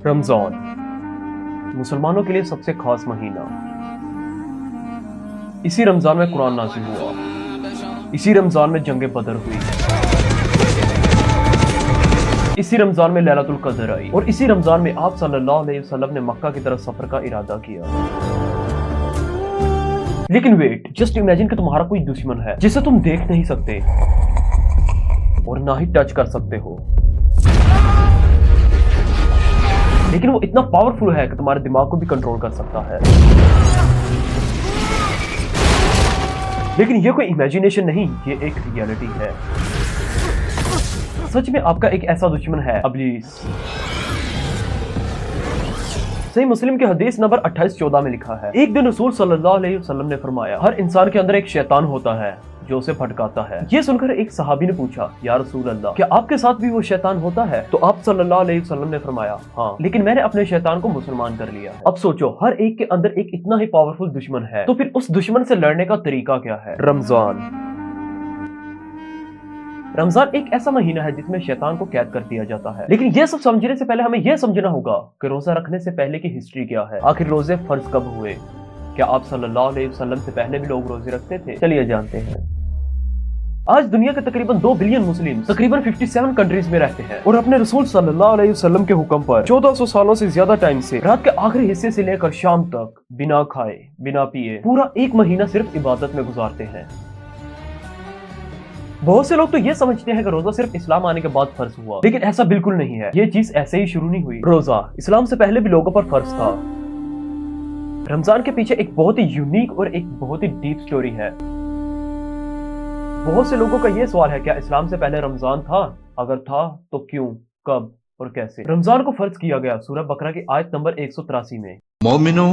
रमजान मुसलमानों के लिए सबसे खास महीना। इसी रमजान में कुरान नाज़िल हुआ, इसी रमजान में जंग बदर हुई, इसी रमजान में लैलतुल क़द्र आई और इसी रमजान में आप सल्लल्लाहु अलैहि वसल्लम ने मक्का की तरफ सफर का इरादा किया। लेकिन वेट, जस्ट इमेजिन कि तुम्हारा कोई दुश्मन है जिसे तुम देख नहीं सकते और ना ही टच कर सकते हो, लेकिन वो इतना पावरफुल है कि तुम्हारे दिमाग को भी कंट्रोल कर सकता है। लेकिन ये कोई इमेजिनेशन नहीं, ये एक रियलिटी है। सच में आपका एक ऐसा दुश्मन है, इब्लीस। सही मुस्लिम के हदीस नंबर 28-14 में लिखा है, एक दिन रसूल सल्लल्लाहु अलैहि वसल्लम ने फरमाया, हर इंसान के अंदर एक शैतान होता है जो उसे भटकाता है। ये सुनकर एक सहाबी ने पूछा, या रसूल अल्लाह, क्या आपके साथ भी वो शैतान होता है? तो आप सल्लल्लाहु अलैहि वसल्लम ने फरमाया, हाँ, लेकिन मैंने अपने शैतान को मुसलमान कर लिया है। अब सोचो, हर एक के अंदर एक इतना ही पावरफुल दुश्मन है, तो फिर उस दुश्मन से लड़ने का तरीका क्या है? रमजान एक ऐसा महीना है जिसमें शैतान को कैद कर दिया जाता है। लेकिन ये सब समझने से पहले हमें यह समझना होगा कि रोजा रखने से पहले की हिस्ट्री क्या है। आखिर रोजे फर्ज कब हुए? क्या आप सल्लल्लाहु अलैहि वसल्लम से पहले भी लोग रोजे रखते थे? चलिए जानते हैं। आज दुनिया के तकरीबन 2 बिलियन मुस्लिम तकरीबन 57 कंट्रीज में रहते हैं और अपने रसूल सल्लल्लाहु अलैहि वसल्लम के हुक्म पर 1400 सालों से ज्यादा टाइम से रात के आखिरी हिस्से से लेकर शाम तक बिना खाए बिना पिए पूरा एक महीना सिर्फ इबादत में गुजारते हैं। बहुत से लोग तो ये समझते हैं कि रोजा सिर्फ इस्लाम आने के बाद फर्ज हुआ, लेकिन ऐसा बिल्कुल नहीं है। ये चीज ऐसे ही शुरू नहीं हुई। रोजा इस्लाम से पहले भी लोगों पर फर्ज था। रमजान के पीछे एक बहुत ही यूनिक और एक बहुत ही डीप स्टोरी है। बहुत से लोगों का ये सवाल है, क्या इस्लाम से पहले रमजान था? अगर था तो क्यों, कब और कैसे? रमजान को फर्ज किया गया सूरह बकरा की आयत नंबर 183 में, मोमिनो,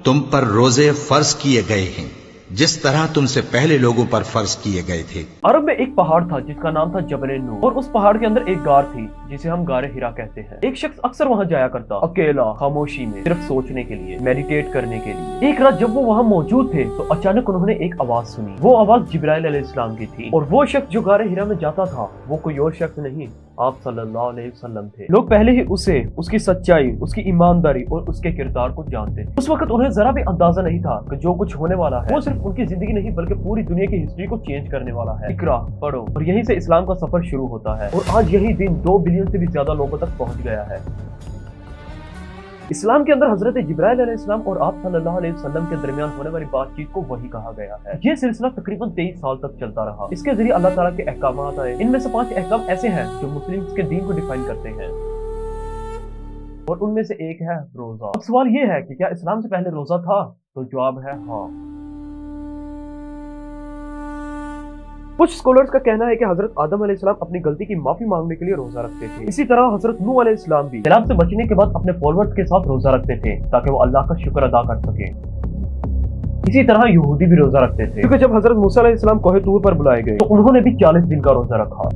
तुम पर रोजे फर्ज किए गए हैं जिस तरह तुमसे पहले लोगों पर फर्ज किए गए थे। अरब में एक पहाड़ था जिसका नाम था जबल नूर और उस पहाड़ के अंदर एक गार थी जिसे हम गारे हिरा कहते हैं। एक शख्स अक्सर वहां जाया करता, अकेला, खामोशी में, सिर्फ सोचने के लिए, मेडिटेट करने के लिए। एक रात जब वो वहां मौजूद थे तो अचानक उन्होंने एक आवाज सुनी। वो आवाज जिब्राइल अलैहिस्सलाम की थी और वो शख्स जो गारे हिरा में जाता था वो कोई और शख्स नहीं, आप सल्लल्लाहु अलैहि वसल्लम थे। लोग पहले ही उसे, उसकी सच्चाई, उसकी ईमानदारी और उसके किरदार को जानते थे। उस वक्त उन्हें जरा भी अंदाजा नहीं था कि जो कुछ होने वाला है वो सिर्फ उनकी जिंदगी नहीं बल्कि पूरी दुनिया की हिस्ट्री को चेंज करने वाला है। इकरा, पढ़ो। और यहीं से इस्लाम का सफर शुरू होता है और आज यही दिन 2 बिलियन से भी ज्यादा लोगों तक पहुंच गया है। इस्लाम के अंदर हजरत जिब्राइल अलैहिस्सलाम और आप सल्लल्लाहु अलैहि वसल्लम के दरमियान होने वाली बातचीत को वही कहा गया है। ये सिलसिला तकरीबन 23 साल तक चलता रहा। इसके जरिए अल्लाह ताला के अहकामात आए। इनमें से 5 अहकाम ऐसे हैं जो मुस्लिम्स के दीन को डिफाइन करते हैं और उनमें से एक है रोजा। अब सवाल ये है कि क्या इस्लाम से पहले रोजा था? तो जवाब है हाँ। कुछ स्कॉलर्स का कहना है कि हजरत आदम अलैहिस्सलाम अपनी गलती की माफी मांगने के लिए रोजा रखते थे। इसी तरह हजरत नूह अलैहिस्सलाम भी जलाल से बचने के बाद अपने फॉलोअर्स के साथ रोजा रखते थे ताकि वो अल्लाह का शुक्र अदा कर सके। इसी तरह यहूदी भी रोजा रखते थे, क्योंकि जब हजरत मूसा अलैहिस्सलाम कोहे तूर पर बुलाए गए तो उन्होंने भी 40 दिन का रोजा रखा।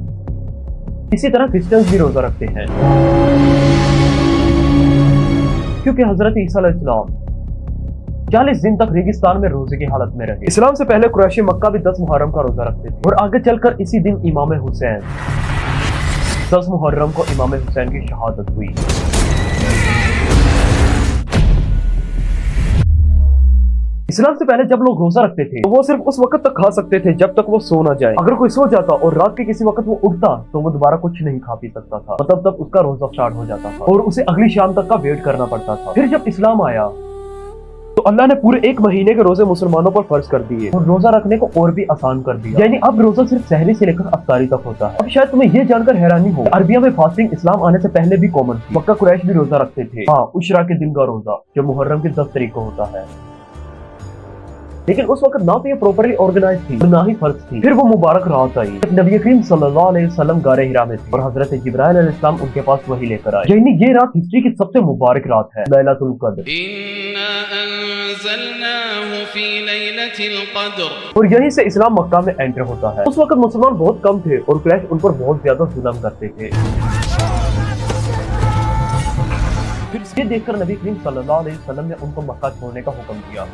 इसी तरह क्रिश्चियंस भी रोजा रखते हैं, क्योंकि हजरत ईसा अलैहिस्सलाम 40 दिन तक रेगिस्तान में रोजे की हालत में रहे। इस्लाम से पहले कुरैशी मक्का भी 10 मुहर्रम का रोजा रखते थे और आगे चलकर इसी दिन इमाम हुसैन 10 मुहर्रम को इमाम हुसैन की शहादत हुई। इस्लाम से पहले जब लोग रोजा रखते थे तो वो सिर्फ उस वक्त तक खा सकते थे जब तक वो सो ना जाए। अगर कोई सो जाता और रात के किसी वक्त वो उठता तो वो दोबारा कुछ नहीं खा पी सकता था, मतलब तब उसका रोजा स्टार्ट हो जाता था और उसे अगली शाम तक का वेट करना पड़ता था। फिर जब इस्लाम आया तो अल्लाह ने पूरे एक महीने के रोजे मुसलमानों पर फर्ज कर दिए और रोजा रखने को और भी आसान कर दिया। यानी अब रोजा सिर्फ सहरी से लेकर अफ्तारी तक होता है। अब शायद तुम्हें ये जानकर हैरानी हो, अरबिया में फास्टिंग इस्लाम आने से पहले भी कॉमन थी। मक्का कुरैश भी रोजा रखते थे, हाँ, उशरा के दिन का रोजा जो मुहर्रम के 10 तारीख को होता है। लेकिन उस वक्त ना तो ये प्रॉपरली ऑर्गेनाइज थी और ना ही फर्ज थी। फिर वो मुबारक रात आई जब नबी करीम सल्लल्लाहु अलैहि वसल्लम गारे हिरा में थे और हजरत जिब्राइल अलैहिस्सलाम उनके पास वही लेकर आए। यानी ये रात हिस्ट्री की सबसे मुबारक रात है, लैलतुल क़द्र। और यहीं से इस्लाम मक्का में एंटर होता है। उस वक्त मुसलमान बहुत कम थे और कुरैश उन पर बहुत ज्यादा जुल्म करते थे। फिर ये देखकर नबी करीम सल्लल्लाहु अलैहि वसल्लम ने उनको मक्का छोड़ने का हुक्म दिया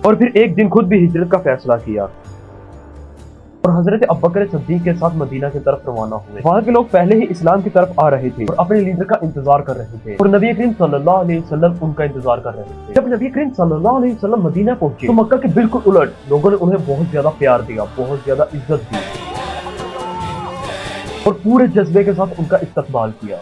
और फिर एक दिन खुद भी हिजरत का फैसला किया। اور حضرت ابوبکر صدیق کے ساتھ مدینہ کی طرف روانہ ہوئے۔ وہاں کے لوگ پہلے ہی اسلام کی طرف آ رہے تھے اور اپنے لیڈر کا انتظار کر رہے تھے، اور نبی کریم صلی اللہ علیہ وسلم ان کا انتظار کر رہے تھے۔ جب نبی کریم صلی اللہ علیہ وسلم مدینہ پہنچے تو مکہ کے بالکل الٹ لوگوں نے انہیں بہت زیادہ پیار دیا، بہت زیادہ عزت دی اور پورے جذبے کے ساتھ ان کا استقبال کیا۔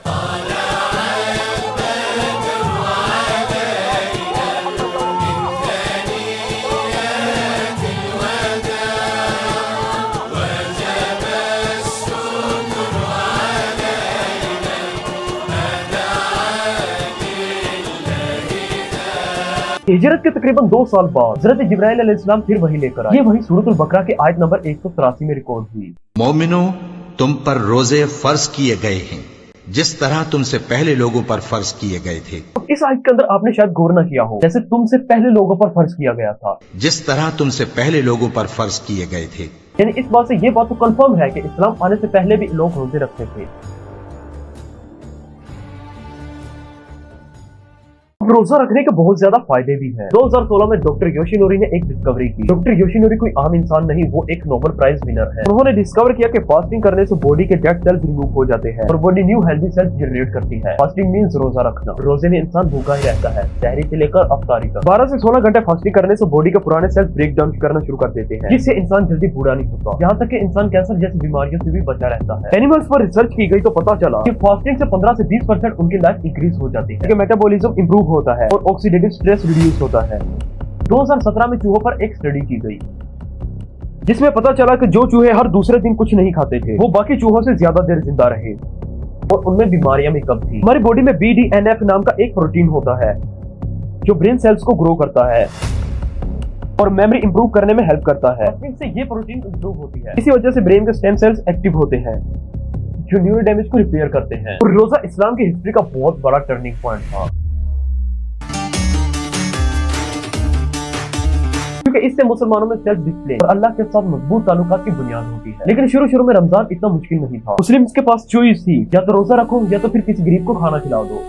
ہجرت کے تقریباً 2 سال بعد حضرت جبرائیل علیہ السلام پھر وہی لے کر آئے۔ یہ وہی سورۃ البقرہ کی آیت نمبر 183 میں ریکارڈ ہوئی۔ مومنو، تم پر روزے فرض کیے گئے ہیں جس طرح تم سے پہلے لوگوں پر فرض کیے گئے تھے۔ اس آیت کے اندر آپ نے شاید غور نہ کیا ہو، جیسے تم سے پہلے لوگوں پر فرض کیا گیا تھا، جس طرح تم سے پہلے لوگوں پر فرض کیے گئے تھے، یعنی اس بات سے یہ بات تو کنفرم ہے کہ اسلام آنے سے پہلے بھی لوگ روزے رکھتے تھے۔ روزہ رکھنے کے بہت زیادہ فائدے بھی ہیں۔ 2016 میں ڈاکٹر یوشینوری نے ایک ڈسکوری کی۔ ڈاکٹر یوشینوری کوئی عام انسان نہیں، وہ ایک نوبل پرائز ونر ہے۔ انہوں نے ڈسکور کیا کہ فاسٹنگ کرنے سے باڈی کے ڈیڈ سیلز ریموو ہو جاتے ہیں اور body new healthy cells generate کرتی ہے۔ فاسٹنگ مینز روزہ رکھنا۔ روزے میں انسان بھوکا ہی رہتا ہے، سحری سے لے کر افطاری تک۔ 12 سے 16 گھنٹے فاسٹنگ کرنے سے باڈی کے پرانے سیلز بریک ڈاؤن کرنا شروع کر دیتے ہیں، جس سے انسان جلدی بوڑھا نہیں ہوتا، یہاں تک کہ انسان کینسر جیسی بیماریوں سے بھی بچا رہتا ہے۔ اینیملز پر ریسرچ کی گئی تو پتا چلا کہ فاسٹنگ سے 15 سے 20% ان کی لائف انکریز ہو جاتی ہے، میٹابولزم امپروو ہوتا ہے اور آکسیڈیٹو اسٹریس ریڈیوس ہوتا ہے۔ 2017 میں چوہوں پر ایک اسٹڈی کی گئی جس میں پتا چلا کہ جو چوہے ہر دوسرے دن کچھ نہیں کھاتے تھے وہ باقی چوہوں سے زیادہ دیر زندہ رہے اور ان میں بیماریاں بھی کم تھیں۔ ہماری باڈی میں BDNF نام کا ایک پروٹین ہوتا ہے جو برین سیلز کو گرو کرتا ہے اور میموری امپروو کرنے میں ہیلپ کرتا ہے۔ اس سے یہ پروٹین امپروو ہوتی ہے، اسی وجہ سے برین کے اسٹیم سیلز ایکٹیو ہوتے ہیں جو نیورو ڈیمیج کو ریپیئر کرتے ہیں۔ اور روزہ اسلام کی ہسٹری کا بہت بڑا ٹرننگ پوائنٹ تھا کیونکہ اس سے مسلمانوں میں سیلف ڈسپلن اور اللہ کے ساتھ مضبوط تعلقات کی بنیاد ہوتی ہے۔ لیکن شروع میں رمضان اتنا مشکل نہیں تھا۔ مسلمز کے پاس چوائس تھی، یا تو روزہ رکھو یا تو پھر کسی غریب کو کھانا کھلا دو۔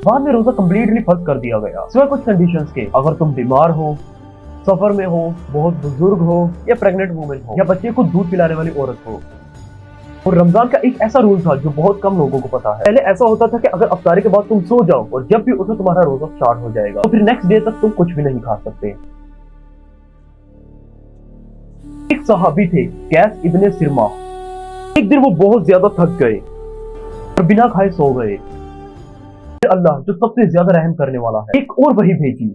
بعد میں روزہ کمپلیٹلی فرض کر دیا گیا سوائے کچھ کنڈیشنز کے۔ اگر تم بیمار ہو، سفر میں ہو، بہت بزرگ ہو یا پریگننٹ وومن ہو یا بچے کو دودھ پلانے والی عورت ہو۔ اور رمضان کا ایک ایسا رول تھا جو بہت کم لوگوں کو پتا ہے۔ پہلے ایسا ہوتا تھا کہ اگر افطاری کے بعد تم سو جاؤ اور جب بھی اٹھو تمہارا روزہ سٹارٹ ہو جائے گا، تو پھر نیکسٹ ڈے تک تم کچھ بھی نہیں کھا سکتے۔ ایک صحابی تھے قیس ابن سرما، ایک دن وہ بہت زیادہ تھک گئے اور بنا کھائے سو گئے۔ اللہ جو سب سے زیادہ رحم کرنے والا ہے ایک اور وحی بھیجی۔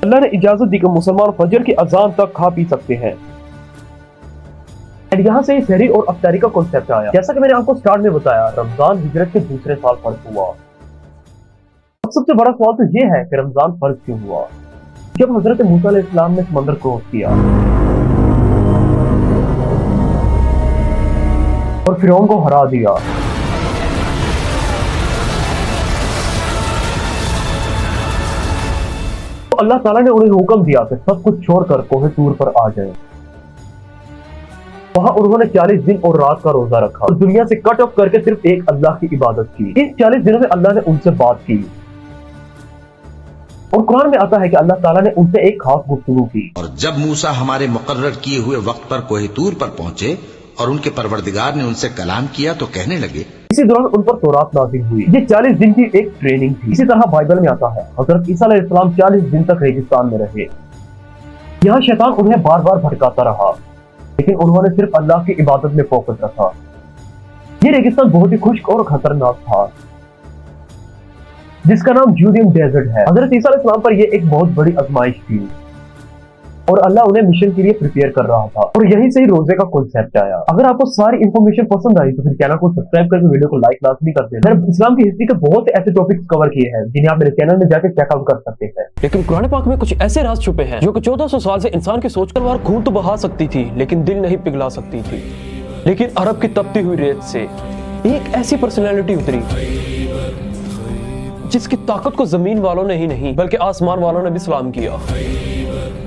اللہ نے اجازت دی کہ مسلمان فجر کی اذان تک کھا پی سکتے ہیں۔ یہاں سے سحری اور افطاری کا کانسیپٹ آیا۔ جیسا کہ میں نے آپ کو سٹارٹ میں بتایا، رمضان ہجرت کے دوسرے سال فرض ہوا۔ اب سب سے بڑا سوال تو یہ ہے کہ رمضان فرض کیوں ہوا؟ جب حضرت موسیٰ علیہ السلام نے سمندر کراس کیا اور فرعون کو ہرا دیا، تو اللہ تعالیٰ نے انہیں حکم دیا کہ سب کچھ چھوڑ کر کوہ طور پر آ جائیں۔ وہاں انہوں نے 40 دن اور رات کا روزہ رکھا اور دنیا سے کٹ آف کر کے صرف ایک اللہ کی عبادت کی۔ ان 40 دنوں میں اللہ نے ان سے بات کی اور قرآن میں آتا ہے کہ اللہ تعالیٰ نے ان سے ایک خاص گفتگو کی۔ اور جب موسیٰ ہمارے مقرر کیے ہوئے وقت پر کوہ طور پر پہنچے اور ان کے پروردگار نے ان سے کلام کیا تو کہنے لگے، اسی دوران ان پر تورات نازل ہوئی۔ یہ 40 دن کی ایک ٹریننگ تھی۔ اسی طرح بائبل میں آتا ہے حضرت عیسیٰ علیہ السلام 40 دن تک ریگستان میں رہے۔ یہاں شیطان انہیں بار بار بھٹکاتا رہا لیکن انہوں نے صرف اللہ کی عبادت میں فوکس رکھا۔ یہ ریگستان بہت ہی خشک اور خطرناک تھا جس کا نام جودیم ڈیزرٹ ہے۔ حضرت عیسیٰ علیہ السلام پر یہ ایک بہت بڑی آزمائش تھی اور اللہ انہیں مشن کے لیے پریپیئر کر رہا تھا، اور یہیں سے ہی روزے کا کانسیپٹ آیا۔ اگر آپ کو ساری انفارمیشن پسند آئی تو پھر چینل کو سبسکرائب کر کے ویڈیو کو لائک لازمی کر دیں۔ میں نے اسلام کی ہسٹری کے بہت سے ایسے ٹاپکس کور کیے ہیں جنہیں آپ میرے چینل میں جا کے چیک آؤٹ کر سکتے ہیں۔ لیکن قرآن پاک میں کچھ ایسے راز چھپے ہیں جو کہ 1400 سال سے انسان کی سوچ کر باہر خون تو بہا سکتی تھی لیکن دل نہیں پگھلا سکتی تھی۔ لیکن عرب کی تپتی ہوئی ریت سے ایک ایسی پرسنالٹی اتری جس کی طاقت کو زمین والوں نے ہی نہیں بلکہ آسمان والوں نے بھی سلام کیا۔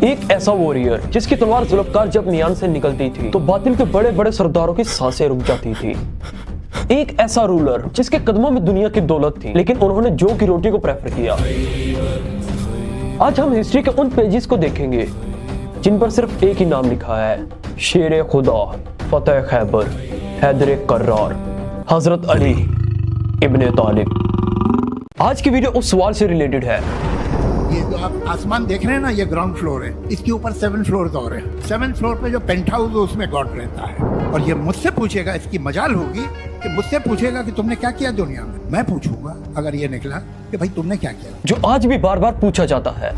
ایک ایسا واریر جس کی تلوار ذوالفقار جب میان سے نکلتی تھی تو باطل کے بڑے بڑے سرداروں کی سانسیں رک جاتی تھی۔ ایک ایسا رولر جس کے قدموں میں دنیا کی دولت تھی لیکن انہوں نے جو کی روٹی کو پریفر کیا۔ آج ہم ہسٹری کے ان پیجز کو دیکھیں گے जिन पर सिर्फ एक ही नाम लिखा है, शेर खुदा, फतेह खैबर, हैदर कर्रार, हजरत अली इब्ने तालिब। आज की वीडियो उस सवाल से रिलेटेड है। ये जो आप आसमान देख रहे हैं ना, ये ग्राउंड फ्लोर है, इसके ऊपर 7 फ्लोर और है। 7 फ्लोर पे जो पेंट हाउस है उसमें गॉड रहता है। और ये मुझसे पूछेगा, इसकी मजाल होगी कि मुझसे पूछेगा कि तुमने क्या किया दुनिया में। मैं पूछूंगा अगर ये निकला कि भाई तुमने क्या किया, जो आज भी बार बार पूछा जाता है।